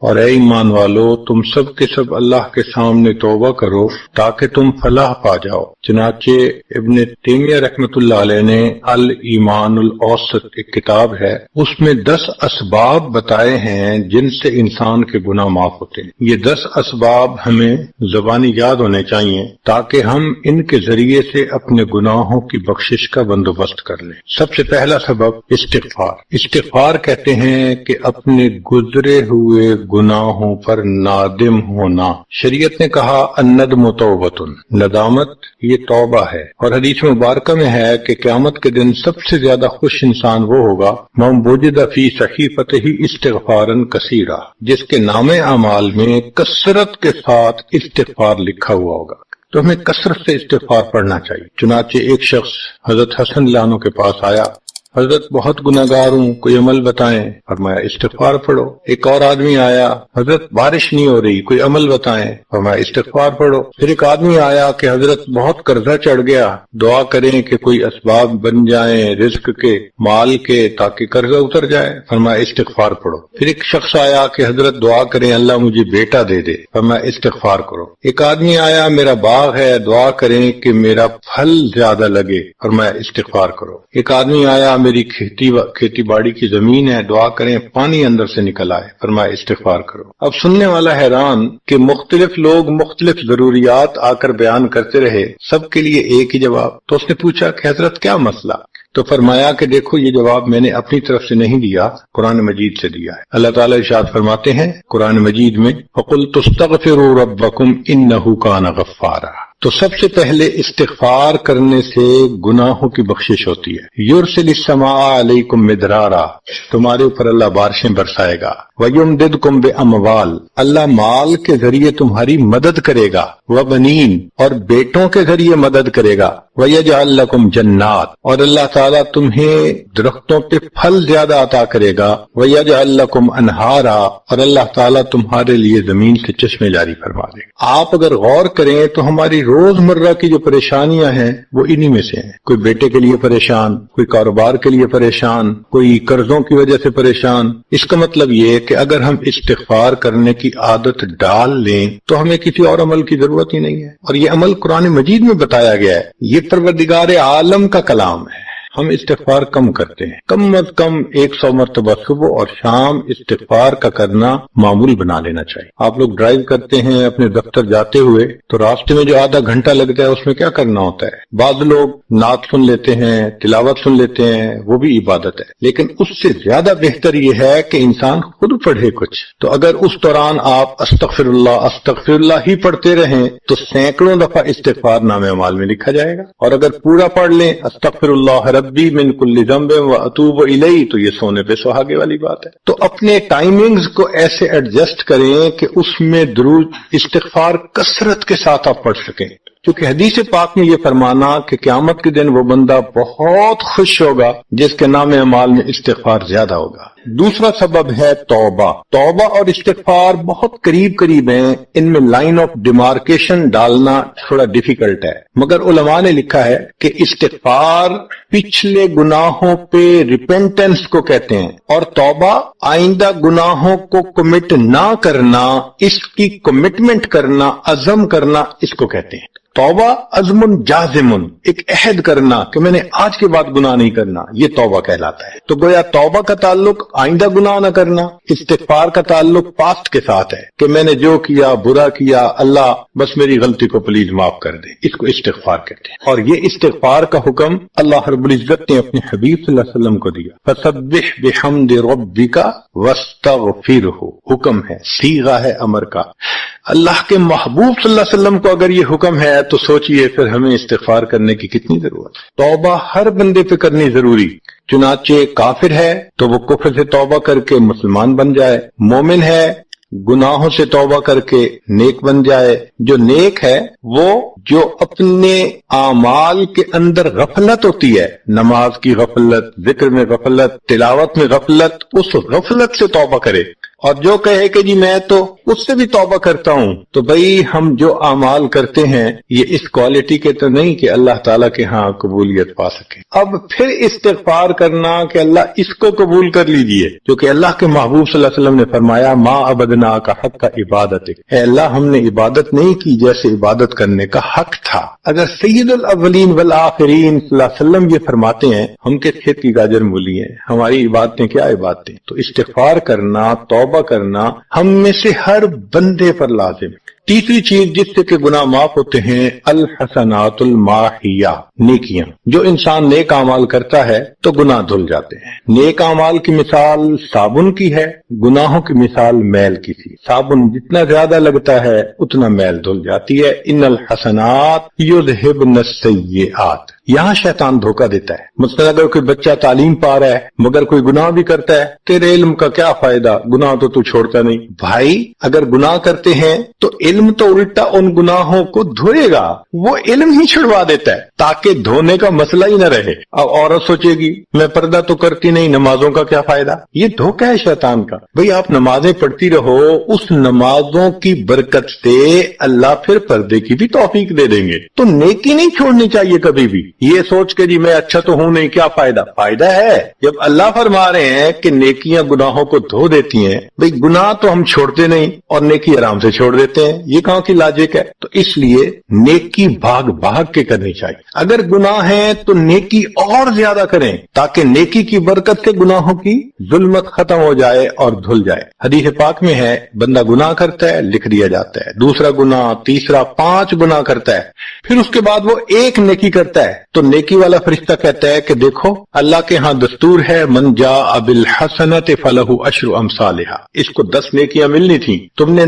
اور اے ایمان والو تم سب کے سب اللہ کے سامنے توبہ کرو تاکہ تم فلاح پا جاؤ۔ چنانچہ ابن تیمیہ رحمۃ اللہ علیہ نے الایمان الاوسط ایک کتاب ہے، اس میں 10 اسباب بتائے ہیں جن سے انسان کے گناہ معاف ہوتے ہیں۔ یہ 10 اسباب ہمیں زبانی یاد ہونے چاہیے تاکہ ہم ان کے ذریعے سے اپنے گناہوں کی بخشش کا بندوبست کر لیں۔ سب سے پہلا سبب استغفار۔ استغفار کہتے ہیں کہ اپنے گزرے ہوئے گناہوں پر نادم ہونا۔ شریعت نے کہا الندم توبۃ، ندامت یہ توبہ ہے، اور حدیث مبارکہ میں ہے کہ قیامت کے دن سب سے زیادہ خوش انسان وہ ہوگا من وجد فی صحیفتہ استغفارا کثیرا، جس کے نام اعمال میں کثرت کے ساتھ استغفار لکھا ہوا ہوگا۔ تو ہمیں کثرت سے استغفار پڑھنا چاہیے۔ چنانچہ ایک شخص حضرت حسن اللہ عنہ کے پاس آیا، حضرت بہت گناہگار ہوں، کوئی عمل بتائیں۔ فرمایا استغفار پڑھو۔ ایک اور آدمی آیا، حضرت بارش نہیں ہو رہی، کوئی عمل بتائیں۔ فرمایا استغفار پڑھو۔ پھر ایک آدمی آیا کہ حضرت بہت قرضہ چڑھ گیا، دعا کریں کہ کوئی اسباب بن جائیں رزق کے، مال کے، تاکہ قرضہ اتر جائے۔ فرمایا استغفار پڑھو۔ پھر ایک شخص آیا کہ حضرت دعا کریں اللہ مجھے بیٹا دے دے۔ فرمایا استغفار کرو۔ ایک آدمی آیا میرا باغ ہے، دعا کریں کہ میرا پھل زیادہ لگے۔ فرمایا استغفار کرو۔ ایک آدمی آیا میری کھیتی باڑی کی زمین ہے، دعا کریں پانی اندر سے نکل آئے۔ فرمایا استغفار کرو۔ اب سننے والا حیران کہ مختلف لوگ مختلف ضروریات آ کر بیان کرتے رہے، سب کے لیے ایک ہی جواب۔ تو اس نے پوچھا کہ حضرت کیا مسئلہ؟ تو فرمایا کہ دیکھو یہ جواب میں نے اپنی طرف سے نہیں دیا، قرآن مجید سے دیا ہے۔ اللہ تعالیٰ ارشاد فرماتے ہیں قرآن مجید میں فَقُلْتُ اسْتَغْفِرُوا رَبَّكُمْ إِنَّهُ كَانَ غَفَّارًا۔ تو سب سے پہلے استغفار کرنے سے گناہوں کی بخشش ہوتی ہے۔ یرسل السماء علیکم مدرارا، تمہارے اوپر اللہ بارشیں برسائے گا۔ ویمددکم باموال، اللہ مال کے ذریعے تمہاری مدد کرے گا۔ وبنین، اور بیٹوں کے ذریعے مدد کرے گا۔ ویجعل لکم جنات، اور اللہ تعالیٰ تمہیں درختوں پہ پھل زیادہ عطا کرے گا۔ ویجعل لکم انہارا، اور اللہ تعالیٰ تمہارے لیے زمین سے چشمے جاری فرما دے گا۔ آپ اگر غور کریں تو ہماری روز مرہ کی جو پریشانیاں ہیں وہ انہی میں سے ہیں۔ کوئی بیٹے کے لیے پریشان، کوئی کاروبار کے لیے پریشان، کوئی قرضوں کی وجہ سے پریشان۔ اس کا مطلب یہ کہ اگر ہم استغفار کرنے کی عادت ڈال لیں تو ہمیں کسی اور عمل کی ضرورت ہی نہیں ہے، اور یہ عمل قرآن مجید میں بتایا گیا ہے، یہ پروردگار عالم کا کلام ہے۔ ہم استغفار کم کرتے ہیں، کم از کم 100 مرتبہ صبح اور شام استغفار کا کرنا معمول بنا لینا چاہیے۔ آپ لوگ ڈرائیو کرتے ہیں اپنے دفتر جاتے ہوئے تو راستے میں جو آدھا گھنٹہ لگتا ہے اس میں کیا کرنا ہوتا ہے؟ بعض لوگ نعت سن لیتے ہیں، تلاوت سن لیتے ہیں، وہ بھی عبادت ہے، لیکن اس سے زیادہ بہتر یہ ہے کہ انسان خود پڑھے کچھ۔ تو اگر اس دوران آپ استغفر اللہ ہی پڑھتے رہیں تو سینکڑوں دفعہ استغفار نامہ اعمال میں لکھا جائے گا، اور اگر پورا پڑھ لیں استغفر اللہ ربی من کل ذنب واتوب الیہ تو یہ سونے پہ سہاگے والی بات ہے۔ تو اپنے ٹائمنگز کو ایسے ایڈجسٹ کریں کہ اس میں درود استغفار کثرت کے ساتھ آپ پڑھ سکیں، کیونکہ حدیث پاک میں یہ فرمانا کہ قیامت کے دن وہ بندہ بہت خوش ہوگا جس کے نام اعمال میں استغفار زیادہ ہوگا۔ دوسرا سبب ہے توبہ۔ توبہ اور استغفار بہت قریب قریب ہیں، ان میں لائن آف ڈیمارکیشن ڈالنا تھوڑا ڈیفیکلٹ ہے، مگر علماء نے لکھا ہے کہ استغفار پچھلے گناہوں پہ ریپینٹنس کو کہتے ہیں، اور توبہ آئندہ گناہوں کو کمٹ نہ کرنا، اس کی کمٹمنٹ کرنا، عزم کرنا، اس کو کہتے ہیں۔ توبہ عزم جازم، ایک عہد کرنا کہ میں نے آج کے بعد گناہ نہیں کرنا، یہ توبہ کہلاتا ہے۔ تو گویا توبہ کا تعلق آئندہ گناہ نہ کرنا، استغفار کا تعلق پاسٹ کے ساتھ ہے کہ میں نے جو کیا برا کیا، اللہ بس میری غلطی کو پلیز معاف کر دے، اس کو استغفار کہتے ہیں۔ اور یہ استغفار کا حکم اللہ رب العزت نے اپنے حبیب صلی اللہ علیہ وسلم کو دیا، فسبح بحمد ربک واستغفرہ، حکم ہے، صیغہ ہے امر کا۔ اللہ کے محبوب صلی اللہ علیہ وسلم کو اگر یہ حکم ہے تو سوچئے پھر ہمیں استغفار کرنے کی کتنی ضرورت ہے۔ توبہ ہر بندے پہ کرنی ضروری، چنانچہ کافر ہے تو وہ کفر سے توبہ کر کے مسلمان بن جائے، مومن ہے گناہوں سے توبہ کر کے نیک بن جائے، جو نیک ہے وہ جو اپنے اعمال کے اندر غفلت ہوتی ہے، نماز کی غفلت، ذکر میں غفلت، تلاوت میں غفلت، اس غفلت سے توبہ کرے اور جو کہے کہ جی میں تو اس سے بھی توبہ کرتا ہوں، تو بھئی ہم جو اعمال کرتے ہیں یہ اس کوالٹی کے تو نہیں کہ اللہ تعالیٰ کے ہاں قبولیت پا سکے۔ اب پھر استغفار کرنا کہ اللہ اس کو قبول کر لیجئے، جو کہ اللہ کے محبوب صلی اللہ علیہ وسلم نے فرمایا ما عبدنا کا حق کا عبادت، اے اللہ ہم نے عبادت نہیں کی جیسے عبادت کرنے کا حق تھا۔ اگر سید الاولین والآخرین صلی اللہ علیہ وسلم یہ فرماتے ہیں ہم کے کھیت کی گاجر مولی ہیں، ہماری عبادتیں کیا عبادتیں؟ تو استغفار کرنا، توبہ کرنا ہم میں سے ہر بندے پر لازم ہے۔ تیسری چیز جس سے کہ گناہ معاف ہوتے ہیں الحسنات الماحیہ، نیکیاں۔ جو انسان نیک اعمال کرتا ہے تو گناہ دھل جاتے ہیں۔ نیک اعمال کی مثال صابن کی ہے، گناہوں کی مثال میل کی تھی۔ صابن جتنا زیادہ لگتا ہے اتنا میل دھل جاتی ہے۔ ان الحسنات یذہبن السیئات، یہاں شیطان دھوکہ دیتا ہے۔ مثلا اگر کوئی بچہ تعلیم پا رہا ہے مگر کوئی گناہ بھی کرتا ہے، تیرے علم کا کیا فائدہ، گناہ تو چھوڑتا نہیں۔ بھائی اگر گناہ کرتے ہیں تو علم تو الٹا ان گناہوں کو دھوئے گا، وہ علم ہی چھڑوا دیتا ہے تاکہ دھونے کا مسئلہ ہی نہ رہے۔ اب عورت سوچے گی میں پردہ تو کرتی نہیں، نمازوں کا کیا فائدہ؟ یہ دھوکہ ہے شیطان کا۔ بھئی آپ نمازیں پڑھتی رہو، اس نمازوں کی برکت سے اللہ پھر پردے کی بھی توفیق دے دیں گے۔ تو نیکی نہیں چھوڑنی چاہیے کبھی بھی، یہ سوچ کے جی میں اچھا تو ہوں نہیں، کیا فائدہ؟ فائدہ ہے جب اللہ فرما رہے ہیں کہ نیکیاں گناہوں کو دھو دیتی ہیں۔ بھئی گناہ تو ہم چھوڑتے نہیں اور نیکی آرام سے چھوڑ دیتے ہیں، یہ کہاں کی لاجک ہے؟ تو اس لیے نیکی بھاگ بھاگ کے کرنی چاہیے۔ اگر گناہ ہے تو نیکی اور زیادہ کریں تاکہ نیکی کی برکت سے گناہوں کی ظلمت ختم ہو جائے اور دھل جائے۔ حدیث پاک میں ہے بندہ گناہ کرتا ہے لکھ دیا جاتا ہے، دوسرا گناہ، تیسرا، 5 گناہ کرتا ہے، پھر اس کے بعد وہ ایک نیکی کرتا ہے تو نیکی والا فرشتہ کہتا ہے کہ دیکھو اللہ کے ہاں دستور ہے من جاء بالحسنۃ فلہ عشر امثالھا، اس کو 10 نیکیاں ملنی تھیں، تم نے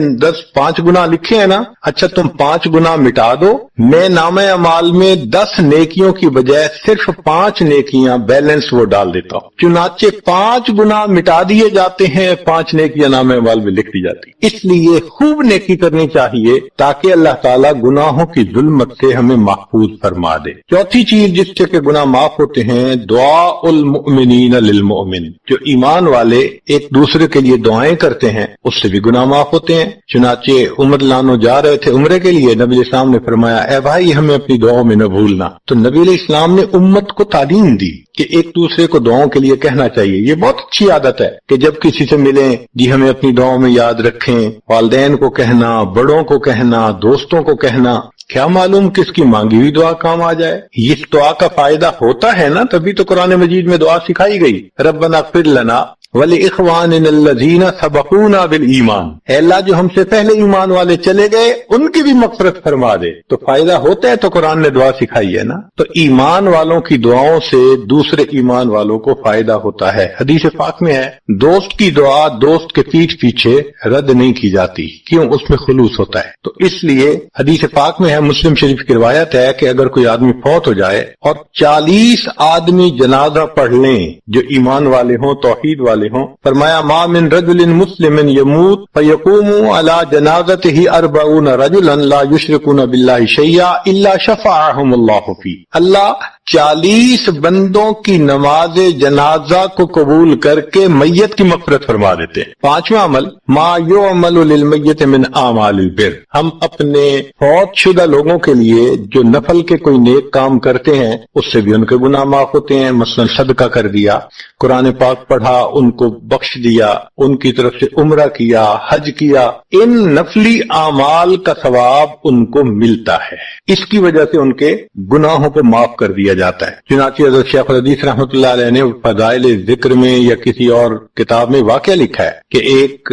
5 گناہ لکھے ہیں نا، اچھا تم 5 گناہ مٹا دو، میں نامہ اعمال میں 10 نیکیوں کی بجائے صرف 5 نیکیاں بیلنس وہ ڈال دیتا ہوں۔ چنانچہ 5 گناہ مٹا دیے جاتے ہیں، 5 نیکیاں نامہ اعمال میں لکھ دی جاتی۔ اس لیے خوب نیکی کرنی چاہیے تاکہ اللہ تعالیٰ گناہوں کی ظلمت سے ہمیں محفوظ فرما دے۔ چوتھی چیز جس سے کہ گناہ معاف ہوتے ہیں دعاء المؤمنین للمؤمن، جو ایمان والے ایک دوسرے کے لیے دعائیں کرتے ہیں اس سے بھی گناہ معاف ہوتے ہیں۔ چنانچہ عمر لانو جا رہے تھے عمرے کے لیے، نبی علیہ السلام نے فرمایا اے بھائی ہمیں اپنی دعاؤں میں نہ بھولنا، تو نبی علیہ السلام نے امت کو تعلیم دی کہ ایک دوسرے کو دعاؤں کے لیے کہنا چاہیے۔ یہ بہت اچھی عادت ہے کہ جب کسی سے ملیں جی ہمیں اپنی دعاؤں میں یاد رکھیں، والدین کو کہنا، بڑوں کو کہنا، دوستوں کو کہنا، کیا معلوم کس کی مانگی ہوئی دعا کام آ جائے۔ اس دعا کا فائدہ ہوتا ہے نا، تبھی تو قرآن مجید میں دعا سکھائی گئی، ربنا اغفر لنا وَلِإِخْوَانِنَا الَّذِينَ سَبَقُونَا بِالْإِيمَانِ، اے اللہ جو ہم سے پہلے ایمان والے چلے گئے ان کی بھی مغفرت فرما دے۔ تو فائدہ ہوتا ہے تو قرآن نے دعا سکھائی ہے نا۔ تو ایمان والوں کی دعاؤں سے دوسرے ایمان والوں کو فائدہ ہوتا ہے۔ حدیث پاک میں ہے دوست کی دعا دوست کے پیٹھ پیچھے رد نہیں کی جاتی، کیوں؟ اس میں خلوص ہوتا ہے۔ تو اس لیے حدیث پاک میں ہے، مسلم شریف کی روایت ہے کہ اگر کوئی آدمی فوت ہو جائے اور 40 آدمی جنازہ پڑھ لیں جو ایمان والے ہوں، توحید والے ہوں، فرمایا ما من رجل مسلم يموت فيقوم على جنازته 40 رجلا لا يشركون بالله شيئا الا شفعهم الله فيه، اللہ 40 بندوں کی نماز جنازہ کو قبول کر کے میت کی مغفرت فرما دیتے ہیں۔ 5واں عمل ما يعمل للمیت من اعمال البر، ہم اپنے فوت شدہ لوگوں کے لیے جو نفل کے کوئی نیک کام کرتے ہیں اس سے بھی ان کے گناہ معاف ہوتے ہیں۔ مثلا صدقہ کر دیا، قرآن پاک پڑھا، ان کو بخش دیا، ان کی طرف سے عمرہ کیا، حج کیا، ان نفلی اعمال کا ثواب ان کو ملتا ہے، اس کی وجہ سے ان کے گناہوں کو معاف کر دیا جاتا ہے۔ چنانچہ حضرت شیخ الحدیث رحمۃ اللہ علیہ نے فضائل ذکر میں یا کسی اور کتاب میں واقعہ لکھا ہے کہ ایک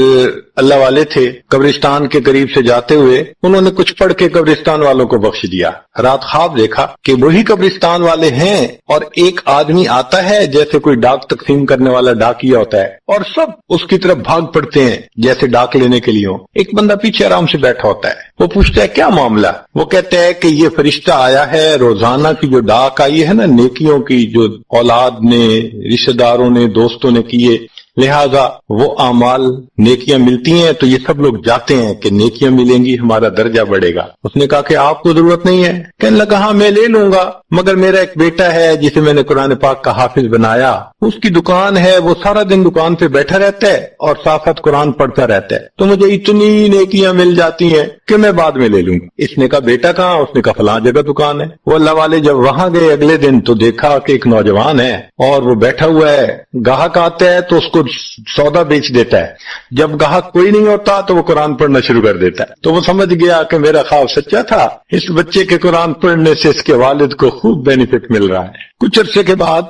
اللہ والے تھے، قبرستان کے قریب سے جاتے ہوئے انہوں نے کچھ پڑھ کے قبرستان والوں کو بخش دیا۔ رات خواب دیکھا کہ وہی قبرستان والے ہیں اور ایک آدمی آتا ہے جیسے کوئی ڈاک تقسیم کرنے والا ڈاکیا ہوتا ہے اور سب اس کی طرف بھاگ پڑتے ہیں جیسے ڈاک لینے کے لیے ہو۔ ایک بندہ پیچھے آرام سے بیٹھا ہوتا ہے، وہ پوچھتا ہے کیا معاملہ؟ وہ کہتا ہے کہ یہ فرشتہ آیا ہے، روزانہ کی جو ڈاک آئی ہے نا نیکیوں کی، جو اولاد نے، رشتہ داروں نے، دوستوں نے کیے، لہذا وہ اعمال نیکیاں ملتی ہیں تو یہ سب لوگ جاتے ہیں کہ نیکیاں ملیں گی، ہمارا درجہ بڑھے گا۔ اس نے کہا کہ آپ کو ضرورت نہیں ہے؟ کہنے لگا ہاں میں لے لوں گا، مگر میرا ایک بیٹا ہے جسے میں نے قرآن پاک کا حافظ بنایا، اس کی دکان ہے، وہ سارا دن دکان پہ بیٹھا رہتا ہے اور ساتھ ساتھ قرآن پڑھتا رہتا ہے، تو مجھے اتنی نیکیاں مل جاتی ہیں کہ میں بعد میں لے لوں گا۔ اس نے کہا بیٹا کہاں؟ اس نے کہا فلاں جگہ دکان ہے۔ وہ اللہ والے جب وہاں گئے اگلے دن تو دیکھا کہ ایک نوجوان ہے اور وہ بیٹھا ہوا ہے، گاہک آتا ہے تو اس کو سودا بیچ دیتا ہے، جب گاہک کوئی نہیں ہوتا تو وہ قرآن پڑھنا شروع کر دیتا ہے۔ تو وہ سمجھ گیا کہ میرا خواب سچا تھا، اس بچے کے قرآن پڑھنے سے اس کے والد کو خوب بینیفٹ مل رہا ہے۔ کچھ عرصے کے بعد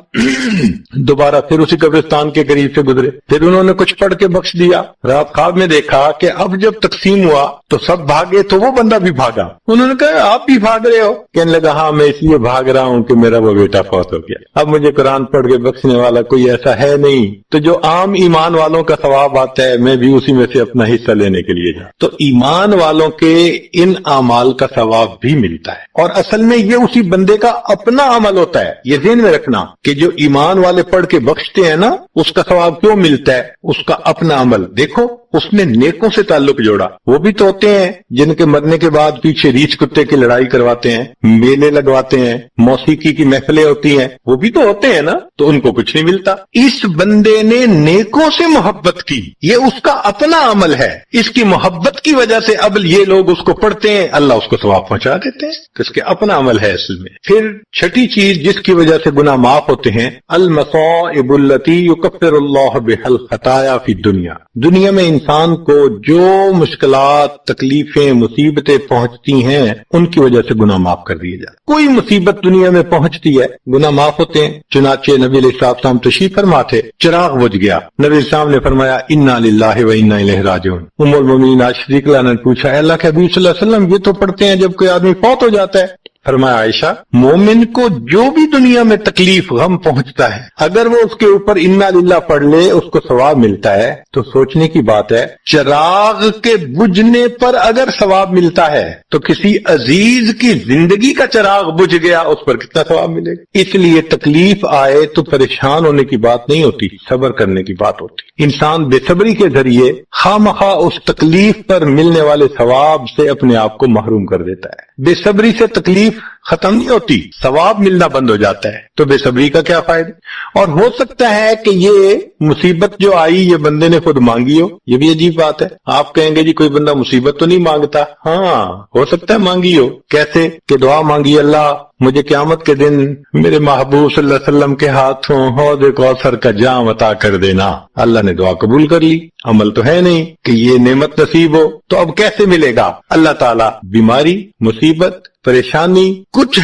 دوبارہ پھر اسی قبرستان کے قریب سے گزرے، پھر انہوں نے کچھ پڑھ کے بخش دیا۔ رات خواب میں دیکھا کہ اب جب تقسیم ہوا تو سب بھاگے تو وہ بندہ بھی بھاگا۔ انہوں نے کہا آپ بھی بھاگ رہے ہو؟ کہنے لگا ہاں میں اس لیے بھاگ رہا ہوں کہ میرا وہ بیٹا فوت ہو گیا، اب مجھے قرآن پڑھ کے بخشنے والا کوئی ایسا ہے نہیں، تو جو عام ایمان والوں کا ثواب آتا ہے میں بھی اسی میں سے اپنا حصہ لینے کے لیے جاؤں۔ تو ایمان والوں کے ان اعمال کا ثواب بھی ملتا ہے، اور اصل میں یہ اسی بندے کا اپنا عمل ہوتا ہے۔ یہ ذہن میں رکھنا کہ جو ایمان والے پڑھ کے بخشتے ہیں نا، اس کا ثواب کیوں ملتا ہے؟ اس کا اپنا عمل دیکھو، اس نے نیکوں سے تعلق جوڑا۔ وہ بھی تو ہوتے ہیں جن کے مرنے کے بعد پیچھے ریچھ کتے کی لڑائی کرواتے ہیں، میلے لگواتے ہیں، موسیقی کی محفلیں ہوتی ہیں، وہ بھی تو ہوتے ہیں نا، تو ان کو کچھ نہیں ملتا۔ اس بندے نے نیکوں سے محبت کی، یہ اس کا اپنا عمل ہے، اس کی محبت کی وجہ سے اب یہ لوگ اس کو پڑھتے ہیں، اللہ اس کو ثواب پہنچا دیتے ہیں، تو اس کے اپنا عمل ہے اصل میں۔ پھر چھٹی چیز جس کی وجہ سے گناہ معاف ہوتے ہیں، المصائب التی یکفر اللہ بها الخطایا فی الدنیا۔ دنیا میں انسان کو جو مشکلات، تکلیفیں، مصیبتیں پہنچتی ہیں ان کی وجہ سے گناہ معاف کر دیے جاتے۔ کوئی مصیبت دنیا میں پہنچتی ہے گناہ معاف ہوتے ہیں۔ چنانچہ نبی علیہ السلام تشریف فرما تھے، چراغ بجھ گیا، نبی علیہ السلام نے فرمایا انا للہ و انا الیہ راجعون۔ ام المؤمنین عائشہ رضی اللہ عنہا نے پوچھا اللہ کے حبیب صلی اللہ علیہ وسلم یہ تو پڑھتے ہیں جب کوئی آدمی فوت ہو جاتا ہے؟ فرمایا عائشہ مومن کو جو بھی دنیا میں تکلیف غم پہنچتا ہے اگر وہ اس کے اوپر انا للہ پڑھ لے اس کو ثواب ملتا ہے۔ تو سوچنے کی بات ہے، چراغ کے بجھنے پر اگر ثواب ملتا ہے تو کسی عزیز کی زندگی کا چراغ بجھ گیا اس پر کتنا ثواب ملے گا۔ اس لیے تکلیف آئے تو پریشان ہونے کی بات نہیں ہوتی، صبر کرنے کی بات ہوتی۔ انسان بے صبری کے ذریعے خواہ اس تکلیف پر ملنے والے ثواب سے اپنے آپ کو محروم کر دیتا ہے۔ بے صبری سے تکلیف ختم نہیں ہوتی، ثواب ملنا بند ہو جاتا ہے، تو بے صبری کا کیا فائدہ؟ اور ہو سکتا ہے کہ یہ مصیبت جو آئی یہ بندے نے خود مانگی ہو، یہ بھی عجیب بات ہے۔ آپ کہیں گے جی کوئی بندہ مصیبت تو نہیں مانگتا، ہاں ہو سکتا ہے مانگی ہو۔ کیسے کہ دعا مانگی اللہ مجھے قیامت کے دن میرے محبوب صلی اللہ علیہ وسلم کے ہاتھوں حوض کوثر کا جام عطا کر دینا، اللہ نے دعا قبول کر لی، عمل تو ہے نہیں کہ یہ نعمت نصیب ہو، تو اب کیسے ملے گا؟ اللہ تعالیٰ بیماری، مصیبت، پریشانی کچھ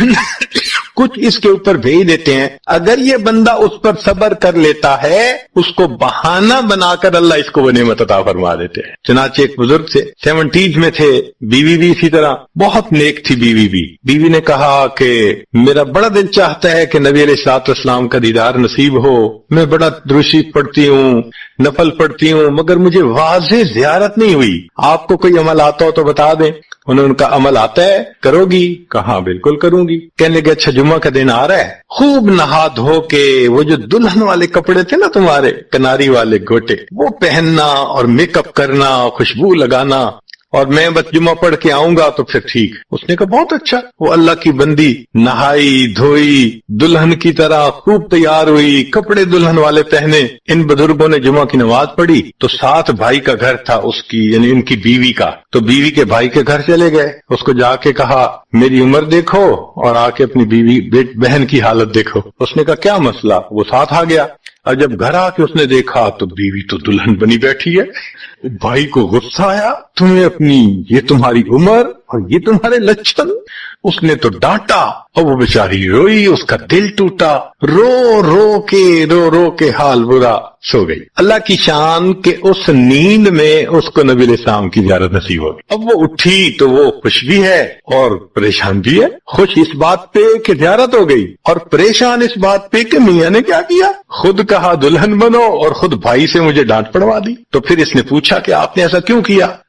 اس کے اوپر بھیج دیتے ہیں۔ اگر یہ بندہ اس پر صبر کر لیتا ہے اس کو بہانہ بنا کر اللہ اس کو وہ نعمت عطا فرما دیتے ہیں۔ چنانچہ ایک بزرگ سے 70s میں تھے، بیوی بھی اسی طرح بہت نیک تھی۔ بیوی نے کہا کہ میرا بڑا دل چاہتا ہے کہ نبی علیہ الصلوۃ والسلام کا دیدار نصیب ہو، میں بڑا درود شریف پڑھتی ہوں، نفل پڑھتی ہوں، مگر مجھے واضح زیارت نہیں ہوئی، آپ کو کوئی عمل آتا ہو تو بتا دیں۔ انہوں نے کہا عمل آتا ہے، کرو گی؟ کہا بالکل کروں گی۔ کہنے لگے اچھا جمعہ کا دن آ رہا ہے، خوب نہا دھو کے وہ جو دلہن والے کپڑے تھے نا تمہارے کناری والے گوٹے، وہ پہننا اور میک اپ کرنا، خوشبو لگانا، اور میں بس جمعہ پڑھ کے آؤں گا تو پھر ٹھیک۔ اس نے کہا بہت اچھا۔ وہ اللہ کی بندی نہائی دھوئی، دلہن کی طرح خوب تیار ہوئی، کپڑے دلہن والے پہنے۔ ان بزرگوں نے جمعہ کی نماز پڑھی تو ساتھ بھائی کا گھر تھا اس کی، یعنی ان کی بیوی کا، تو بیوی کے بھائی کے گھر چلے گئے، اس کو جا کے کہا میری عمر دیکھو اور آ کے اپنی بیوی بہن کی حالت دیکھو۔ اس نے کہا کیا مسئلہ؟ وہ ساتھ آ گیا، اور جب گھر آ کے اس نے دیکھا تو بیوی تو دلہن بنی بیٹھی ہے۔ بھائی کو غصہ آیا، تمہیں اپنی یہ تمہاری عمر اور یہ تمہارے لچھن۔ اس نے تو ڈانٹا اور وہ بیچاری روئی، اس کا دل ٹوٹا، رو رو کے حال برا، سو گئی۔ اللہ کی شان کہ اس نیند میں اس کو نبی علیہ السلام کی زیارت نصیب ہوگی۔ اب وہ اٹھی تو وہ خوش بھی ہے اور پریشان بھی ہے، خوش اس بات پہ کہ زیارت ہو گئی، اور پریشان اس بات پہ کہ میاں نے کیا کیا، خود کہا دلہن بنو اور خود بھائی سے مجھے ڈانٹ پڑوا دی۔ تو پھر اس نے پوچھا کہ آپ نے ایسا کیوں کیا؟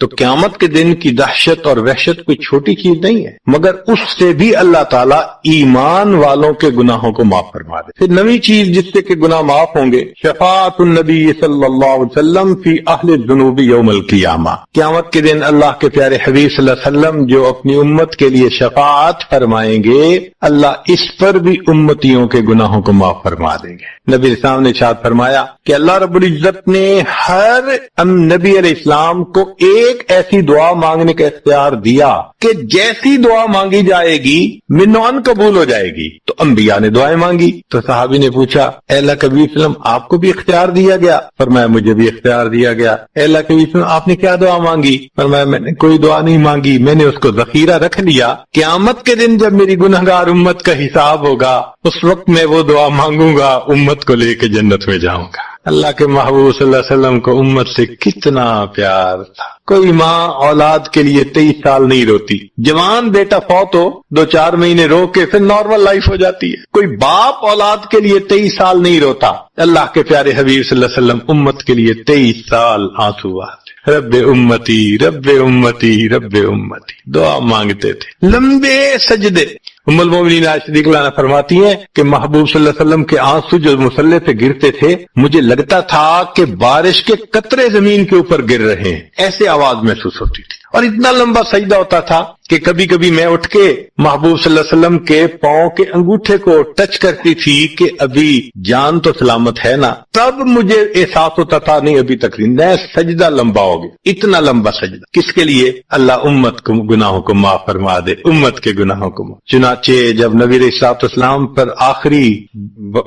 تو قیامت کے دن کی دہشت اور وحشت کوئی چھوٹی چیز نہیں ہے، مگر اس سے بھی اللہ تعالیٰ ایمان والوں کے گناہوں کو معاف فرما دے۔ پھر نئی چیز جس سے کہ گناہ معاف ہوں گے، شفاعت النبی صلی اللہ علیہ وسلم فی اہل الذنوب یوم القیامہ، قیامت کے دن اللہ کے پیارے حبیب صلی اللہ علیہ وسلم جو اپنی امت کے لیے شفاعت فرمائیں گے، اللہ اس پر بھی امتیوں کے گناہوں کو معاف فرما دیں گے۔ نبی اسلام نے ارشاد فرمایا کہ اللہ رب العزت نے ہر نبی علیہ السلام کو ایک ایسی دعا مانگنے کا اختیار دیا کہ جیسی دعا مانگی جائے گی منوان قبول ہو جائے گی۔ تو انبیاء نے دعائیں مانگی تو صحابی نے پوچھا اے اللہ کے نبی وسلم آپ کو بھی اختیار دیا گیا؟ فرمایا مجھے بھی اختیار دیا گیا۔ اے اللہ کے نبی وسلم آپ نے کیا دعا مانگی؟ فرمایا میں نے کوئی دعا نہیں مانگی، میں نے اس کو ذخیرہ رکھ لیا، قیامت کے دن جب میری گنہگار امت کا حساب ہوگا اس وقت میں وہ دعا مانگوں گا، امت کو لے کے جنت میں جاؤں گا۔ اللہ کے محبوب صلی اللہ علیہ وسلم کو امت سے کتنا پیار تھا۔ کوئی ماں اولاد کے لیے 23 سال نہیں روتی، جوان بیٹا فوت ہو 2-4 مہینے رو کے پھر نارمل لائف ہو جاتی ہے۔ کوئی باپ اولاد کے لیے 23 سال نہیں روتا، اللہ کے پیارے حبیب صلی اللہ علیہ وسلم امت کے لیے 23 سال آنسو بہاتے، رب امتی رب امتی رب امتی دعا مانگتے تھے، لمبے سجدے۔ ام المومنین عائشہ صدیقہ عنہا فرماتی ہیں کہ محبوب صلی اللہ علیہ وسلم کے آنسو جو مصلی پہ گرتے تھے مجھے لگتا تھا کہ بارش کے قطرے زمین کے اوپر گر رہے ہیں، ایسے آواز محسوس ہوتی تھی، اور اتنا لمبا سجدہ ہوتا تھا کہ کبھی کبھی میں اٹھ کے محبوب صلی اللہ علیہ وسلم کے پاؤں کے انگوٹھے کو ٹچ کرتی تھی کہ ابھی جان تو سلامت ہے نا، تب مجھے احساس ہوتا تھا نہیں ابھی تک نہیں، سجدہ لمبا ہو گیا۔ اتنا لمبا سجدہ کس کے لیے؟ اللہ امت کو گناہوں کو معاف فرما دے، امت کے گناہوں کو معاف۔ چنانچہ جب نبی علیہ الصلوۃ والسلام پر آخری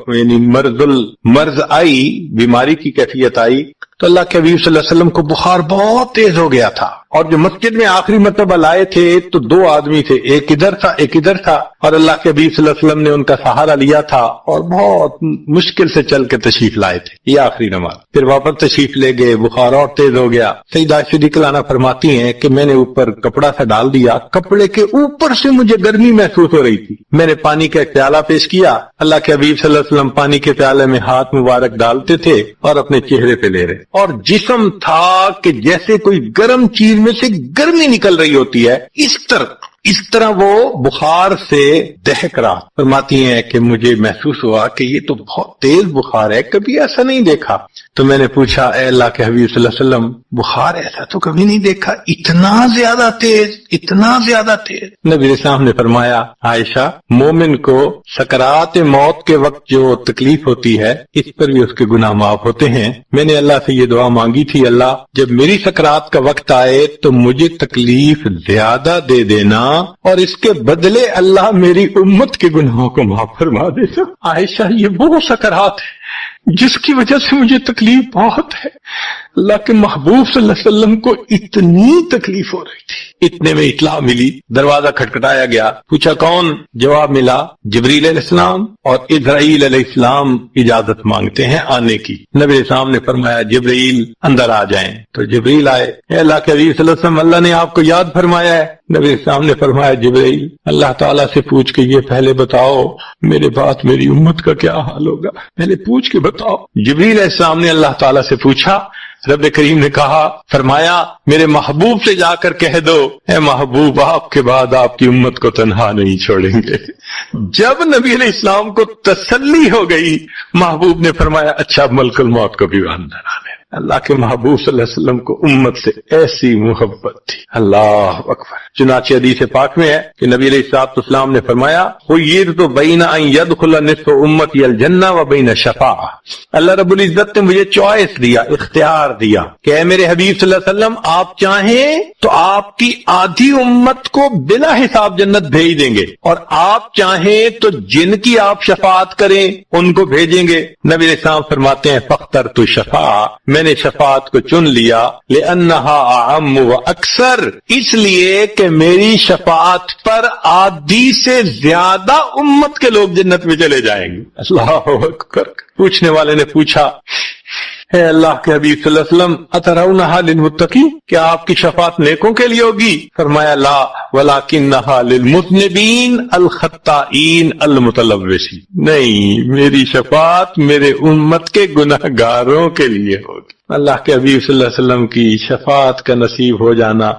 یعنی مرض آئی، بیماری کی کیفیت آئی، تو اللہ کے حبیب صلی اللہ علیہ وسلم کو بخار بہت تیز ہو گیا تھا، اور جو مسجد میں آخری مرتبہ لائے تھے تو 2 آدمی تھے، ایک ادھر تھا ایک ادھر تھا، اور اللہ کے حبیب صلی اللہ علیہ وسلم نے ان کا سہارا لیا تھا اور بہت مشکل سے چل کے تشریف لائے تھے۔ یہ آخری نماز، پھر واپس تشریف لے گئے، بخار اور تیز ہو گیا۔ سیدہ عائشہ صدیقہ عنہا فرماتی ہیں کہ میں نے اوپر کپڑا سا ڈال دیا، کپڑے کے اوپر سے مجھے گرمی محسوس ہو رہی تھی، میں نے پانی کا ایک پیالہ پیش کیا، اللہ کے حبیب صلی اللہ علیہ وسلم پانی کے پیالے میں ہاتھ مبارک ڈالتے تھے اور اپنے چہرے پہ لے رہے، اور جسم تھا کہ جیسے کوئی گرم چیز میں سے گرمی نکل رہی ہوتی ہے، اس طرح وہ بخار سے دہک رہا۔ فرماتی ہیں کہ مجھے محسوس ہوا کہ یہ تو بہت تیز بخار ہے، کبھی ایسا نہیں دیکھا۔ تو میں نے پوچھا اے اللہ کے حبیب صلی اللہ علیہ وسلم بخار ایسا تو کبھی نہیں دیکھا، اتنا زیادہ تیز، اتنا زیادہ تیز۔ نبی علیہ السلام نے فرمایا عائشہ مومن کو سکرات موت کے وقت جو تکلیف ہوتی ہے اس پر بھی اس کے گناہ معاف ہوتے ہیں۔ میں نے اللہ سے یہ دعا مانگی تھی، اللہ جب میری سکرات کا وقت آئے تو مجھے تکلیف زیادہ دے دینا، اور اس کے بدلے اللہ میری امت کے گناہوں کو معاف فرما دیتا۔ عائشہ یہ وہ سکرات ہے جس کی وجہ سے مجھے تکلیف بہت ہے، اللہ کے محبوب صلی اللہ علیہ وسلم کو اتنی تکلیف ہو رہی تھی۔ اتنے میں اطلاع ملی، دروازہ کھٹکھٹایا گیا، پوچھا کون؟ جواب ملا جبریل علیہ السلام اور اسرائیل علیہ السلام اجازت مانگتے ہیں آنے کی۔ نبی علیہ السلام نے فرمایا جبریل اندر آ جائیں، تو جبریل آئے۔ اے اللہ کے حبیب صلی اللہ علیہ وسلم اللہ نے آپ کو یاد فرمایا ہے۔ نبی علیہ السلام نے فرمایا جبریل اللہ تعالیٰ سے پوچھ کے یہ پہلے بتاؤ میرے بعد میری امت کا کیا حال ہوگا، پہلے پوچھ کے بتاؤ۔ جبریل علیہ السلام نے اللہ تعالیٰ سے پوچھا، رب کریم نے کہا فرمایا میرے محبوب سے جا کر کہہ دو اے محبوب آپ کے بعد آپ کی امت کو تنہا نہیں چھوڑیں گے۔ جب نبی علیہ السلام کو تسلی ہو گئی، محبوب نے فرمایا اچھا ملک الموت کو بھی اندر آ لے۔ اللہ کے محبوب صلی اللہ علیہ وسلم کو امت سے ایسی محبت تھی، اللہ اکبر۔ چنانچہ حدیث پاک میں ہے کہ نبی علیہ السلام نے فرمایا خیرت بین ان یدخل نصف امتی الجنہ و بین شفاعہ، اللہ رب العزت نے مجھے چوائس دیا، اختیار دیا کہ اے میرے حبیب صلی اللہ علیہ وسلم آپ چاہیں تو آپ کی آدھی امت کو بلا حساب جنت بھیج دیں گے، اور آپ چاہیں تو جن کی آپ شفاعت کریں ان کو بھیجیں گے۔ نبی علیہ السلام فرماتے ہیں فاخترت الشفاعہ، میں نے شفاعت کو چن لیا، لأنہا اعم و اکثر، اس لیے کہ میری شفاعت پر آدھی سے زیادہ امت کے لوگ جنت میں چلے جائیں گے۔ اللہ اکبر۔ پوچھنے والے نے پوچھا اے اللہ کے حبیب صلی اللہ علیہ وسلم اترونہا للمتقین، کیا آپ کی شفاعت نیکوں کے لیے ہوگی؟ فرمایا لا ولکنہا للمذنبین الخطائین المتلوثین، نہیں میری شفاعت میرے امت کے گناہگاروں کے لیے ہوگی۔ اللہ کے حبیب صلی اللہ علیہ وسلم کی شفاعت کا نصیب ہو جانا